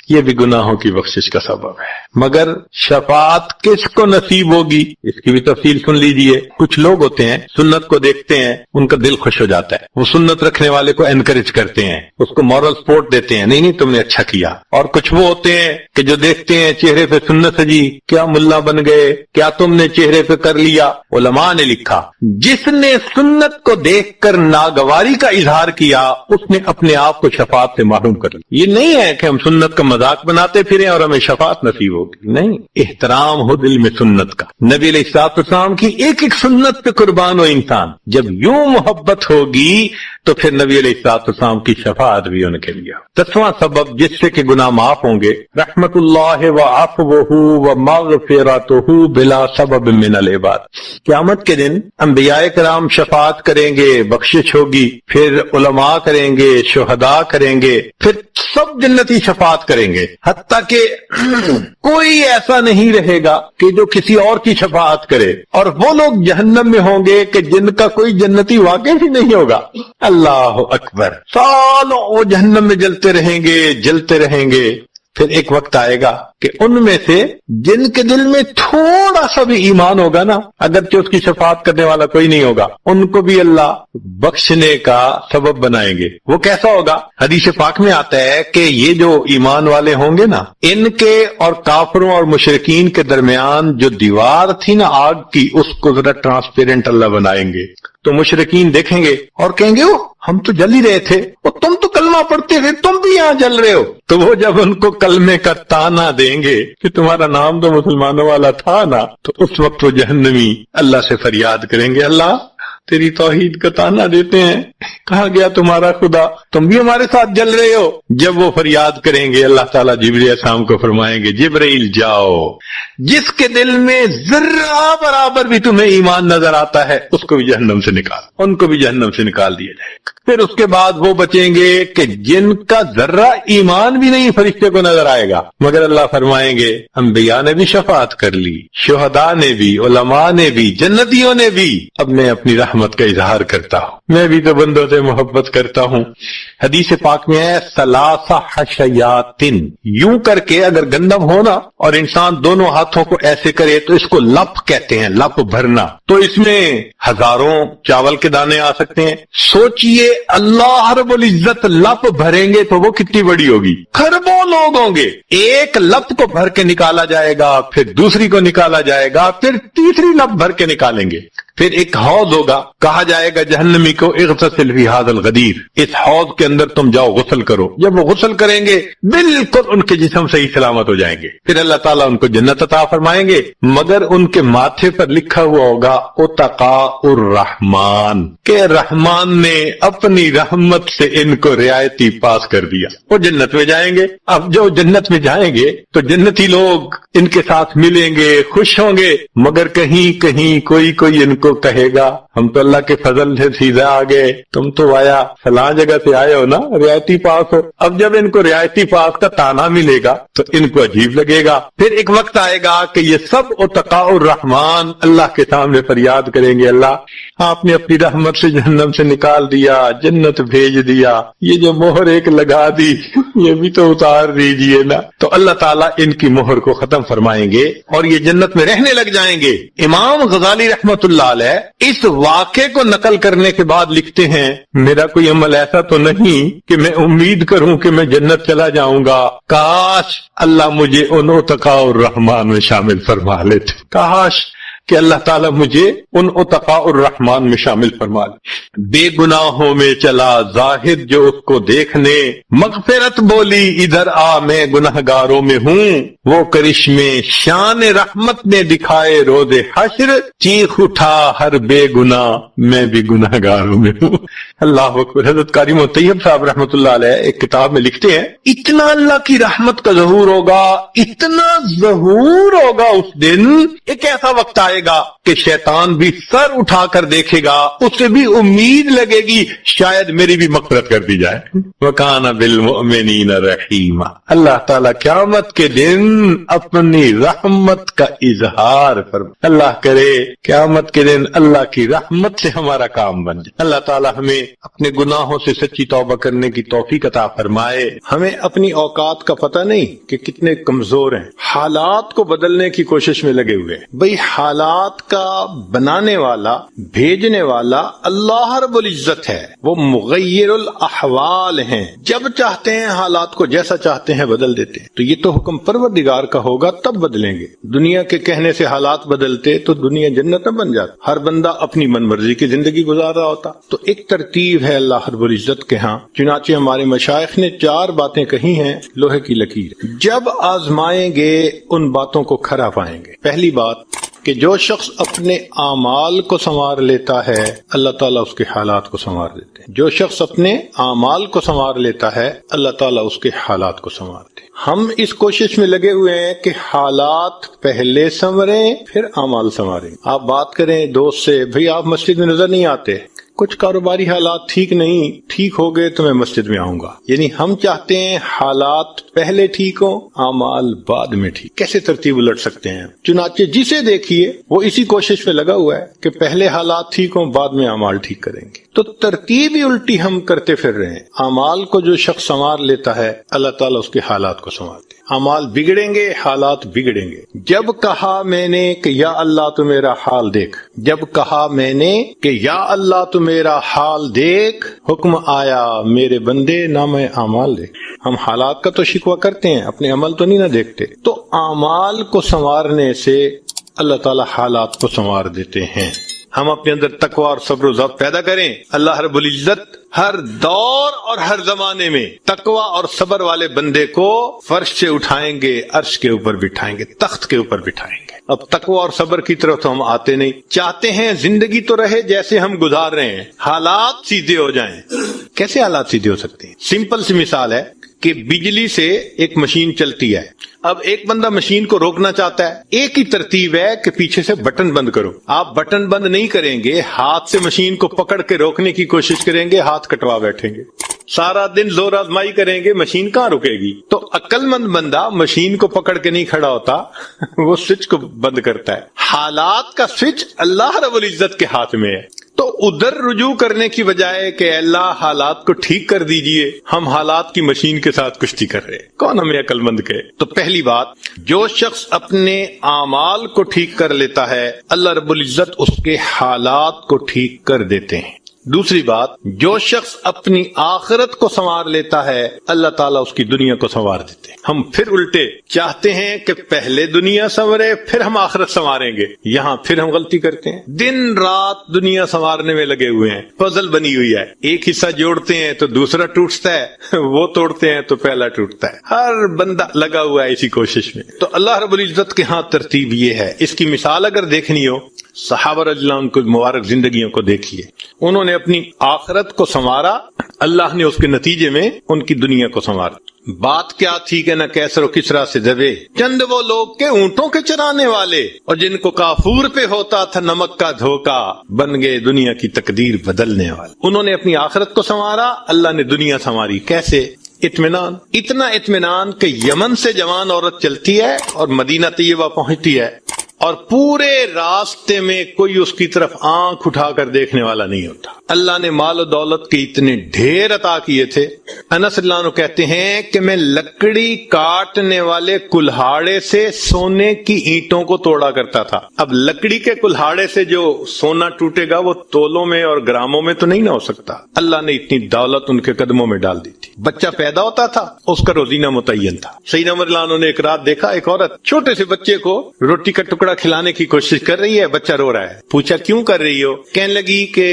یہ بھی گناہوں کی بخشش کا سبب ہے۔ مگر شفاعت کس کو نصیب ہوگی اس کی بھی تفصیل سن لیجئے۔ کچھ لوگ ہوتے ہیں سنت کو دیکھتے ہیں ان کا دل خوش ہو جاتا ہے، وہ سنت رکھنے والے کو انکریج کرتے ہیں، اس کو مورل سپورٹ دیتے ہیں، نہیں تم نے اچھا کیا۔ اور کچھ وہ ہوتے ہیں کہ جو دیکھتے ہیں چہرے پہ سنت سجی، کیا ملا بن گئے، کیا تم نے چہرے پہ کر لیا۔ علماء نے لکھا جس نے سنت کو دیکھ کر ناگواری کا اظہار کیا اس نے اپنے آپ کو شفاعت سے محروم کر لیا۔ یہ نہیں ہے کہ ہم سنت کا مذاق بناتے پھریں اور ہمیں شفاعت نصیب ہوگی، نہیں، احترام ہو دل میں سنت کا۔ نبی علیہ الصلوۃ والسلام کی ایک ایک سنت پہ قربان ہو انسان، جب یوں محبت ہوگی تو پھر نبی علیہ الصلوۃ والسلام کی شفاعت بھی ان کے لیے۔ 10واں سبب جس سے کہ گناہ معاف ہوں گے، رحمت اللہ وعفوہ ومغفرتہ بلا سبب من العباد۔ قیامت کے دن انبیاء کرام شفاعت کریں گے، بخشش ہوگی، پھر علماء کریں گے، شہداء کریں گے، پھر سب جنتی شفاعت کریں گے، حتیٰ کہ کوئی ایسا نہیں رہے گا کہ جو کسی اور کی شفاعت کرے، اور وہ لوگ جہنم میں ہوں گے کہ جن کا کوئی جنتی واقع ہی نہیں ہوگا۔ اللہ اکبر، سالوں وہ جہنم میں جلتے رہیں گے، جلتے رہیں گے۔ پھر ایک وقت آئے گا کہ ان میں سے جن کے دل میں تھوڑا سا بھی ایمان ہوگا نا، اگرچہ اس کی شفاعت کرنے والا کوئی نہیں ہوگا، ان کو بھی اللہ بخشنے کا سبب بنائیں گے۔ وہ کیسا ہوگا؟ حدیث پاک میں آتا ہے کہ یہ جو ایمان والے ہوں گے نا، ان کے اور کافروں اور مشرکین کے درمیان جو دیوار تھی نا آگ کی، اس کو ذرا ٹرانسپیرنٹ اللہ بنائیں گے۔ تو مشرکین دیکھیں گے اور کہیں گے او ہم تو جل ہی رہے تھے، اور تم تو کلمہ پڑھتے تھے، تم بھی یہاں جل رہے ہو۔ تو وہ جب ان کو کلمے کا تانا دیں گے کہ تمہارا نام تو مسلمانوں والا تھا نا، تو اس وقت وہ جہنمی اللہ سے فریاد کریں گے، اللہ تیری توحید کا تانا دیتے ہیں، کہاں گیا تمہارا خدا، تم بھی ہمارے ساتھ جل رہے ہو۔ جب وہ فریاد کریں گے اللہ تعالیٰ جبرائیل علیہ السلام کو فرمائیں گے جبرائیل جاؤ، جس کے دل میں ذرہ برابر بھی تمہیں ایمان نظر آتا ہے اس کو بھی جہنم سے نکال، ان کو بھی جہنم سے نکال دیا جائے گا۔ پھر اس کے بعد وہ بچیں گے کہ جن کا ذرہ ایمان بھی نہیں فرشتے کو نظر آئے گا، مگر اللہ فرمائیں گے انبیاء نے بھی شفاعت کر لی، شہداء نے بھی، علماء نے بھی، جنتیوں نے بھی، اب میں اپنی رحمت کا اظہار کرتا ہوں، میں بھی تو بندوں سے محبت کرتا ہوں۔ حدیث پاک میں ہے ثلاث حشیات، یوں کر کے اگر گندم ہونا اور انسان دونوں ہاتھوں کو ایسے کرے تو اس کو لپ کہتے ہیں، لپ بھرنا، تو اس میں ہزاروں چاول کے دانے آ سکتے ہیں۔ سوچئے اللہ رب العزت لپ بھریں گے تو وہ کتنی بڑی ہوگی، خربوں لوگ ہوں گے، ایک لپ کو بھر کے نکالا جائے گا، پھر دوسری کو نکالا جائے گا، پھر تیسری لپ بھر کے نکالیں گے۔ پھر ایک حوض ہوگا، کہا جائے گا جہنمی کو اغتسل فی ھذا الغدیر، اس حوض کے اندر تم جاؤ غسل کرو۔ جب وہ غسل کریں گے بالکل ان کے جسم صحیح سلامت ہو جائیں گے، پھر اللہ تعالیٰ ان کو جنت عطا فرمائیں گے، مگر ان کے ماتھے پر لکھا ہوا ہوگا اتقاء الرحمن، کہ رحمان نے اپنی رحمت سے ان کو رعایتی پاس کر دیا، وہ جنت میں جائیں گے۔ اب جو جنت میں جائیں گے تو جنتی لوگ ان کے ساتھ ملیں گے، خوش ہوں گے، مگر کہیں کہیں کوئی ان کو کہے گا ہم تو اللہ کے فضل سے سیدھا آ گئے، تم تو آیا فلاں جگہ سے آئے ہو نا، رعایتی پاس ہو۔ اب جب ان کو رعایتی پاس کا تانا ملے گا تو ان کو عجیب لگے گا۔ پھر ایک وقت آئے گا کہ یہ سب اتقاء الرحمن اللہ کے سامنے فریاد کریں گے، اللہ آپ نے اپنی رحمت سے جہنم سے نکال دیا، جنت بھیج دیا، یہ جو مہر ایک لگا دی یہ بھی تو اتار دیجئے نا۔ تو اللہ تعالیٰ ان کی مہر کو ختم فرمائیں گے اور یہ جنت میں رہنے لگ جائیں گے۔ امام غزالی رحمت اللہ علیہ اس واقعے کو نقل کرنے کے بعد لکھتے ہیں میرا کوئی عمل ایسا تو نہیں کہ میں امید کروں کہ میں جنت چلا جاؤں گا، کاش اللہ مجھے ان اتقاء الرحمن میں شامل فرما لیتے، کاش کہ اللہ تعالیٰ مجھے ان اتقاء الرحمن میں شامل فرما لے۔ بے گناہوں میں چلا زاہد جو اس کو دیکھنے، مغفرت بولی ادھر آ میں گناہگاروں میں ہوں، وہ کرشمے شان رحمت نے دکھائے روز حشر، چیخ اٹھا ہر بے گناہ میں بھی گناہگاروں میں ہوں۔ اللہ اکبر۔ حضرت قاری محمد طیب صاحب رحمۃ اللہ علیہ ایک کتاب میں لکھتے ہیں اتنا اللہ کی رحمت کا ظہور ہوگا، اتنا ظہور ہوگا اس دن، ایک ایسا وقت آئے آئے گا کہ شیطان بھی سر اٹھا کر دیکھے گا، اسے بھی امید لگے گی شاید میری بھی مغفرت کر دی جائے۔ وَكَانَ بِالْمُؤْمِنِينَ رَحِيمًا، اللہ تعالیٰ قیامت کے دن اپنی رحمت کا اظہار فرمائے۔ اللہ کرے قیامت کے دن اللہ کی رحمت سے ہمارا کام بن جائے۔ اللہ تعالیٰ ہمیں اپنے گناہوں سے سچی توبہ کرنے کی توفیق عطا فرمائے۔ ہمیں اپنی اوقات کا پتہ نہیں کہ کتنے کمزور ہیں، حالات کو بدلنے کی کوشش میں لگے ہوئے ہیں۔ بھئی حالات کا بنانے والا، بھیجنے والا اللہ رب العزت ہے، وہ مغیر الاحوال ہیں، جب چاہتے ہیں حالات کو جیسا چاہتے ہیں بدل دیتے ہیں۔ تو یہ تو حکم پروردگار کا ہوگا تب بدلیں گے۔ دنیا کے کہنے سے حالات بدلتے تو دنیا جنت نہ بن جاتی، ہر بندہ اپنی من مرضی کی زندگی گزار رہا ہوتا۔ تو ایک ترتیب ہے اللہ رب العزت کے ہاں، چنانچہ ہمارے مشائخ نے 4 باتیں کہی ہیں لوہے کی لکیر، جب آزمائیں گے ان باتوں کو کھرا پائیں گے۔ پہلی بات کہ جو شخص اپنے اعمال کو سنوار لیتا ہے اللہ تعالیٰ اس کے حالات کو سنوار دیتے ہیں۔ جو شخص اپنے اعمال کو سنوار لیتا ہے اللہ تعالیٰ اس کے حالات کو سنوارتے ہیں۔ ہم اس کوشش میں لگے ہوئے ہیں کہ حالات پہلے سنوریں پھر اعمال سنواریں۔ آپ بات کریں دوست سے، بھئی آپ مسجد میں نظر نہیں آتے، کچھ کاروباری حالات ٹھیک نہیں، ٹھیک ہو گئے تو میں مسجد میں آؤں گا۔ یعنی ہم چاہتے ہیں حالات پہلے ٹھیک ہوں، اعمال بعد میں ٹھیک۔ کیسے ترتیب الٹ سکتے ہیں؟ چنانچہ جسے دیکھیے وہ اسی کوشش میں لگا ہوا ہے کہ پہلے حالات ٹھیک ہوں بعد میں اعمال ٹھیک کریں گے۔ تو ترتیب ہی الٹی ہم کرتے پھر رہے ہیں۔ اعمال کو جو شخص سنوار لیتا ہے اللہ تعالیٰ اس کے حالات کو سنوارتے ہیں۔ اعمال بگڑیں گے، حالات بگڑیں گے۔ جب کہا میں نے کہ یا اللہ تو میرا حال دیکھ، جب کہا میں نے کہ یا اللہ تو میرا حال دیکھ، حکم آیا میرے بندے نام اعمال دیکھ۔ ہم حالات کا تو شکوہ کرتے ہیں، اپنے عمل تو نہیں نہ دیکھتے۔ تو اعمال کو سنوارنے سے اللہ تعالیٰ حالات کو سنوار دیتے ہیں۔ ہم اپنے اندر تقوی اور صبر و ضبط پیدا کریں، اللہ رب العزت ہر دور اور ہر زمانے میں تقوی اور صبر والے بندے کو فرش سے اٹھائیں گے، عرش کے اوپر بٹھائیں گے، تخت کے اوپر بٹھائیں گے۔ اب تقوی اور صبر کی طرف تو ہم آتے نہیں، چاہتے ہیں زندگی تو رہے جیسے ہم گزار رہے ہیں، حالات سیدھے ہو جائیں۔ کیسے حالات سیدھے ہو سکتے ہیں؟ سمپل سی مثال ہے کہ بجلی سے ایک مشین چلتی ہے، اب ایک بندہ مشین کو روکنا چاہتا ہے، ایک ہی ترتیب ہے کہ پیچھے سے بٹن بند کرو۔ آپ بٹن بند نہیں کریں گے، ہاتھ سے مشین کو پکڑ کے روکنے کی کوشش کریں گے، ہاتھ کٹوا بیٹھیں گے، سارا دن زور آزمائی کریں گے، مشین کہاں رکے گی؟ تو عقل مند بندہ مشین کو پکڑ کے نہیں کھڑا ہوتا، وہ سوئچ کو بند کرتا ہے۔ حالات کا سوئچ اللہ رب العزت کے ہاتھ میں ہے۔ تو ادھر رجوع کرنے کی بجائے کہ اللہ حالات کو ٹھیک کر دیجئے، ہم حالات کی مشین کے ساتھ کشتی کر رہے ہیں۔ کون ہمیں عقل مند کہے؟ تو پہلی بات، جو شخص اپنے اعمال کو ٹھیک کر لیتا ہے اللہ رب العزت اس کے حالات کو ٹھیک کر دیتے ہیں۔ دوسری بات، جو شخص اپنی آخرت کو سنوار لیتا ہے اللہ تعالیٰ اس کی دنیا کو سنوار دیتے ہیں۔ ہم پھر الٹے چاہتے ہیں کہ پہلے دنیا سنورے پھر ہم آخرت سنواریں گے، یہاں پھر ہم غلطی کرتے ہیں۔ دن رات دنیا سنوارنے میں لگے ہوئے ہیں، پزل بنی ہوئی ہے، ایک حصہ جوڑتے ہیں تو دوسرا ٹوٹتا ہے، وہ توڑتے ہیں تو پہلا ٹوٹتا ہے، ہر بندہ لگا ہوا ہے اسی کوشش میں۔ تو اللہ رب العزت کے ہاں ترتیب یہ ہے۔ اس کی مثال اگر دیکھنی ہو، صحابہ رضی اللہ عنہ کی مبارک زندگیوں کو دیکھیے، انہوں نے اپنی آخرت کو سنوارا، اللہ نے اس کے نتیجے میں ان کی دنیا کو سنوارا۔ بات کیا تھی کہ نہ کیسر و کسرا سے دبے چند وہ لوگ کے اونٹوں کے چرانے والے، اور جن کو کافور پہ ہوتا تھا نمک کا دھوکا، بن گئے دنیا کی تقدیر بدلنے والے۔ انہوں نے اپنی آخرت کو سنوارا، اللہ نے دنیا سنواری۔ کیسے؟ اطمینان، اتنا اطمینان کہ یمن سے جوان عورت چلتی ہے اور مدینہ طیبہ پہنچتی ہے اور پورے راستے میں کوئی اس کی طرف آنکھ اٹھا کر دیکھنے والا نہیں ہوتا۔ اللہ نے مال و دولت کے اتنے ڈھیر عطا کیے تھے۔ انس اللہ عنہ کہتے ہیں کہ میں لکڑی کاٹنے والے کلہاڑے سے سونے کی اینٹوں کو توڑا کرتا تھا۔ اب لکڑی کے کلہاڑے سے جو سونا ٹوٹے گا وہ تولوں میں اور گراموں میں تو نہیں نہ ہو سکتا۔ اللہ نے اتنی دولت ان کے قدموں میں ڈال دی تھی۔ بچہ پیدا ہوتا تھا، اس کا روزینہ متعین تھا۔ سیدنا عمر اللہ عنہ نے ایک رات دیکھا ایک عورت چھوٹے سے بچے کو روٹی کا ٹکڑا کھلانے کی کوشش کر رہی ہے، بچہ رو رہا ہے۔ پوچھا کیوں کر رہی ہو؟ کہنے لگی کہ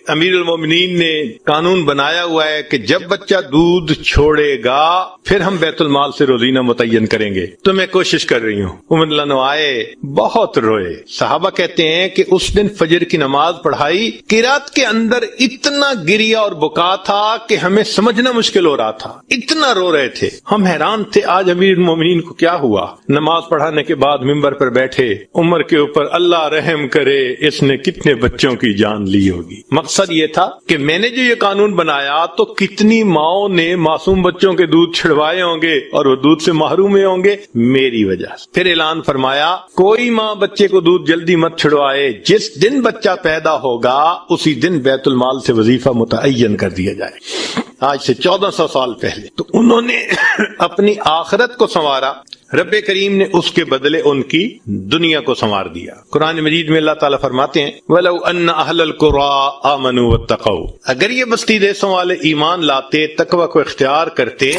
امیر المومنین نے قانون بنایا ہوا ہے کہ جب بچہ دودھ چھوڑے گا پھر ہم بیت المال سے روزینہ متعین کریں گے. تو میں کوشش کر رہی ہوں. عمر اللہ عنہ آئے، بہت روئے. صحابہ کہتے ہیں کہ اس دن فجر کی نماز پڑھائی، قرات کے اندر اتنا گریا اور بکا تھا کہ ہمیں سمجھنا مشکل ہو رہا تھا، اتنا رو رہے تھے. ہم حیران تھے آج امیر المومنین کو کیا ہوا. نماز پڑھانے کے بعد ممبر پر بیٹھے، عمر کے اوپر اللہ رحم کرے اس نے کتنے بچوں کی جان لی ہوگی. مقصد یہ تھا کہ میں نے جو یہ قانون بنایا تو کتنی ماؤں نے معصوم بچوں کے دودھ چھڑوائے ہوں گے اور وہ دودھ سے محروم ہوں گے میری وجہ سے. پھر اعلان فرمایا کوئی ماں بچے کو دودھ جلدی مت چھڑوائے، جس دن بچہ پیدا ہوگا اسی دن بیت المال سے وظیفہ متعین کر دیا جائے. آج سے 1400 سال پہلے. تو انہوں نے اپنی آخرت کو سنوارا، رب کریم نے اس کے بدلے ان کی دنیا کو سنوار دیا. قرآن مجید میں اللہ تعالیٰ فرماتے ہیں وَلَوْ أَنَّ أَهْلَ الْقُرَىٰ آمَنُوا وَاتَّقَوْا، اگر یہ بستی دیسوں والے ایمان لاتے، تقوی کو اختیار کرتے،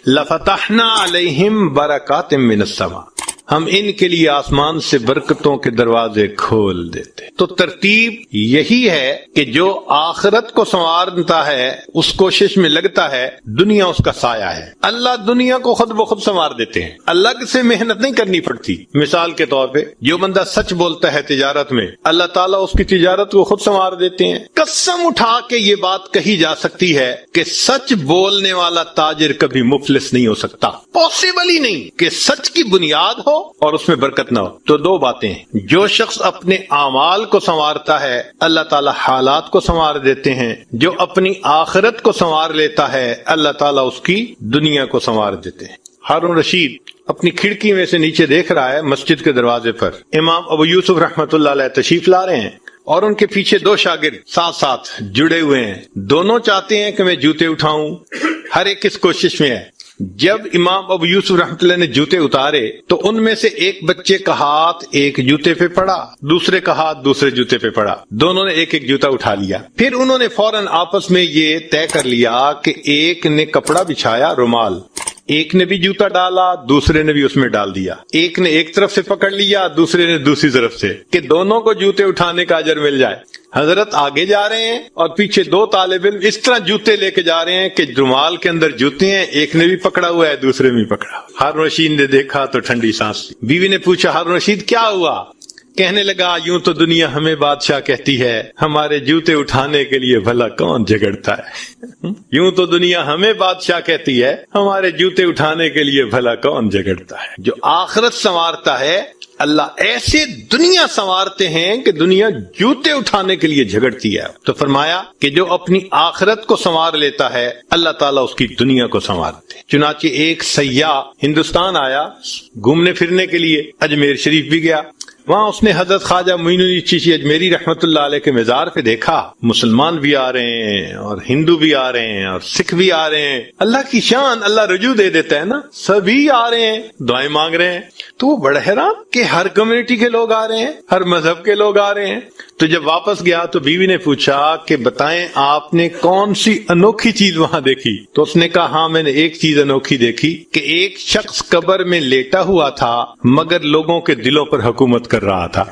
لَفَتَحْنَا عَلَيْهِمْ بَرَكَاتٍ مِّنَ السَّمَاءِ، ہم ان کے لیے آسمان سے برکتوں کے دروازے کھول دیتے. تو ترتیب یہی ہے کہ جو آخرت کو سنوارتا ہے اس کوشش میں لگتا ہے، دنیا اس کا سایہ ہے. اللہ دنیا کو خود بخود سنوار دیتے ہیں، الگ سے محنت نہیں کرنی پڑتی. مثال کے طور پہ جو بندہ سچ بولتا ہے تجارت میں، اللہ تعالیٰ اس کی تجارت کو خود سنوار دیتے ہیں. قسم اٹھا کے یہ بات کہی جا سکتی ہے کہ سچ بولنے والا تاجر کبھی مفلس نہیں ہو سکتا. پاسبل ہی نہیں کہ سچ کی بنیاد ہو اور اس میں برکت نہ ہو. تو دو باتیں ہیں، جو شخص اپنے اعمال کو سنوارتا ہے اللہ تعالیٰ حالات کو سنوار دیتے ہیں، جو اپنی آخرت کو سنوار لیتا ہے اللہ تعالیٰ اس کی دنیا کو سنوار دیتے ہیں. ہارون رشید اپنی کھڑکی میں سے نیچے دیکھ رہا ہے، مسجد کے دروازے پر امام ابو یوسف رحمۃ اللہ علیہ تشریف لا رہے ہیں اور ان کے پیچھے دو شاگرد ساتھ ساتھ جڑے ہوئے ہیں. دونوں چاہتے ہیں کہ میں جوتے اٹھاؤں، ہر ایک اس کوشش میں ہے. جب امام ابو یوسف رحمۃ اللہ نے جوتے اتارے تو ان میں سے ایک بچے کا ہاتھ ایک جوتے پہ پڑا، دوسرے کا ہاتھ دوسرے جوتے پہ پڑا. دونوں نے ایک ایک جوتا اٹھا لیا. پھر انہوں نے فوراً آپس میں یہ طے کر لیا کہ ایک نے کپڑا بچھایا رومال، ایک نے بھی جوتا ڈالا، دوسرے نے بھی اس میں ڈال دیا. ایک نے ایک طرف سے پکڑ لیا، دوسرے نے دوسری طرف سے، کہ دونوں کو جوتے اٹھانے کا اجر مل جائے. حضرت آگے جا رہے ہیں اور پیچھے دو طالب علم اس طرح جوتے لے کے جا رہے ہیں کہ رومال کے اندر جوتے ہیں، ایک نے بھی پکڑا ہوا ہے دوسرے میں پکڑا. ہارون رشید نے دیکھا تو ٹھنڈی سانس لی. بیوی نے پوچھا ہارون رشید کیا ہوا؟ کہنے لگا یوں تو دنیا ہمیں بادشاہ کہتی ہے، ہمارے جوتے اٹھانے کے لیے بھلا کون جھگڑتا ہے. یوں تو دنیا ہمیں بادشاہ کہتی ہے، ہمارے جوتے اٹھانے کے لیے بھلا کون جھگڑتا ہے. جو آخرت سنوارتا ہے اللہ ایسے دنیا سنوارتے ہیں کہ دنیا جوتے اٹھانے کے لیے جھگڑتی ہے. تو فرمایا کہ جو اپنی آخرت کو سنوار لیتا ہے اللہ تعالیٰ اس کی دنیا کو سنوارتے. چنانچہ ایک سیاح ہندوستان آیا گھومنے پھرنے کے لیے، اجمیر شریف بھی گیا. وہاں اس نے حضرت خواجہ معین الدین چشتی اجمیری رحمت اللہ علیہ کے مزار پہ دیکھا مسلمان بھی آ رہے ہیں اور ہندو بھی آ رہے ہیں اور سکھ بھی آ رہے ہیں. اللہ کی شان، اللہ رجوع دے دیتا ہے نا، سبھی آ رہے ہیں دعائیں مانگ رہے ہیں. تو وہ بڑا حیران کہ ہر کمیونٹی کے لوگ آ رہے ہیں، ہر مذہب کے لوگ آ رہے ہیں. تو جب واپس گیا تو بیوی نے پوچھا کہ بتائیں آپ نے کون سی انوکھی چیز وہاں دیکھی؟ تو اس نے کہا ہاں میں نے ایک چیز انوکھی دیکھی کہ ایک شخص قبر میں لیٹا ہوا تھا مگر لوگوں کے دلوں پر حکومت کر رہا تھا.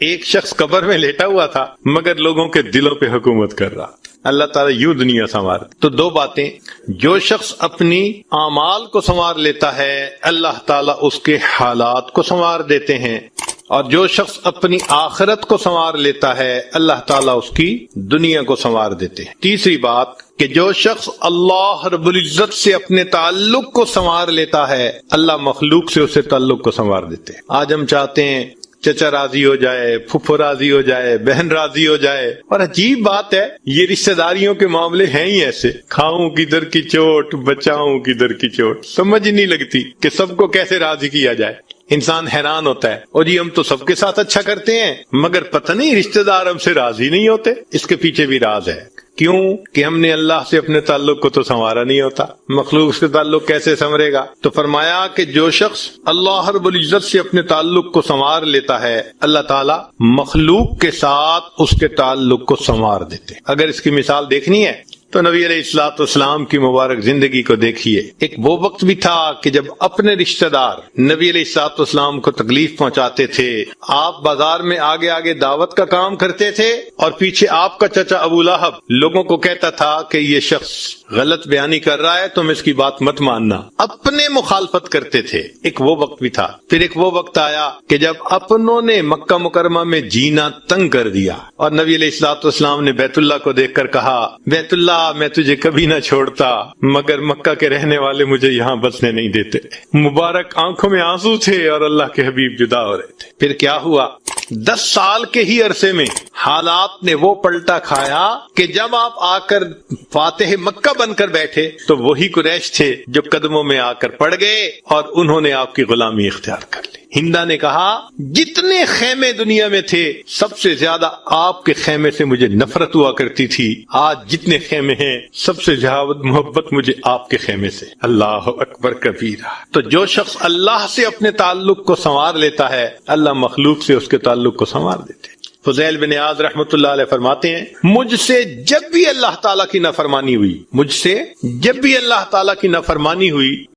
ایک شخص قبر میں لیٹا ہوا تھا مگر لوگوں کے دلوں پہ حکومت کر رہا. اللہ تعالیٰ یوں دنیا سنوار. تو دو باتیں، جو شخص اپنی اعمال کو سنوار لیتا ہے اللہ تعالیٰ اس کے حالات کو سنوار دیتے ہیں، اور جو شخص اپنی آخرت کو سنوار لیتا ہے اللہ تعالیٰ اس کی دنیا کو سنوار دیتے ہیں. تیسری بات کہ جو شخص اللہ رب العزت سے اپنے تعلق کو سنوار لیتا ہے اللہ مخلوق سے اسے تعلق کو سنوار دیتے ہیں. آج ہم چاہتے ہیں چچا راضی ہو جائے، پھپھو راضی ہو جائے، بہن راضی ہو جائے، اور عجیب بات ہے یہ رشتہ داریوں کے معاملے ہیں ہی ایسے، کھاؤں کی در کی چوٹ بچاؤں کی در کی چوٹ. سمجھ نہیں لگتی کہ سب کو کیسے راضی کیا جائے. انسان حیران ہوتا ہے اور جی ہم تو سب کے ساتھ اچھا کرتے ہیں مگر پتہ نہیں رشتہ دار ہم سے راضی نہیں ہوتے. اس کے پیچھے بھی راز ہے. کیوں کہ ہم نے اللہ سے اپنے تعلق کو تو سنوارا نہیں ہوتا، مخلوق سے تعلق کیسے سنورے گا. تو فرمایا کہ جو شخص اللہ رب العزت سے اپنے تعلق کو سنوار لیتا ہے اللہ تعالیٰ مخلوق کے ساتھ اس کے تعلق کو سنوار دیتے. اگر اس کی مثال دیکھنی ہے تو نبی علیہ الصلوۃ والسلام کی مبارک زندگی کو دیکھیے، ایک وہ وقت بھی تھا کہ جب اپنے رشتہ دار نبی علیہ الصلوۃ والسلام کو تکلیف پہنچاتے تھے، آپ بازار میں آگے آگے دعوت کا کام کرتے تھے اور پیچھے آپ کا چچا ابو لہب لوگوں کو کہتا تھا کہ یہ شخص غلط بیانی کر رہا ہے، تم اس کی بات مت ماننا، اپنے مخالفت کرتے تھے۔ ایک وہ وقت بھی تھا، پھر ایک وہ وقت آیا کہ جب اپنوں نے مکہ مکرمہ میں جینا تنگ کر دیا اور نبی علیہ الصلوۃ والسلام نے بیت اللہ کو دیکھ کر کہا، بیت اللہ میں تجھے کبھی نہ چھوڑتا مگر مکہ کے رہنے والے مجھے یہاں بسنے نہیں دیتے۔ مبارک آنکھوں میں آنسو تھے اور اللہ کے حبیب جدا ہو رہے تھے۔ پھر کیا ہوا؟ 10 سال کے ہی عرصے میں حالات نے وہ پلٹا کھایا کہ جب آپ آ کر فاتح مکہ بن کر بیٹھے تو وہی قریش تھے جو قدموں میں آ کر پڑ گئے اور انہوں نے آپ کی غلامی اختیار کر لی۔ ہندا نے کہا، جتنے خیمے دنیا میں تھے سب سے زیادہ آپ کے خیمے سے مجھے نفرت ہوا کرتی تھی، آج جتنے خیمے ہیں سب سے زیادہ محبت مجھے آپ کے خیمے سے۔ اللہ اکبر کبیرہ۔ تو جو شخص اللہ سے اپنے تعلق کو سنوار لیتا ہے، اللہ مخلوق سے اس کے تعلق کو سنوار دیتے۔ فضیل بن عیاض رحمۃ اللہ علیہ فرماتے ہیں، مجھ سے جب بھی اللہ تعالیٰ کی نافرمانی ہوئی،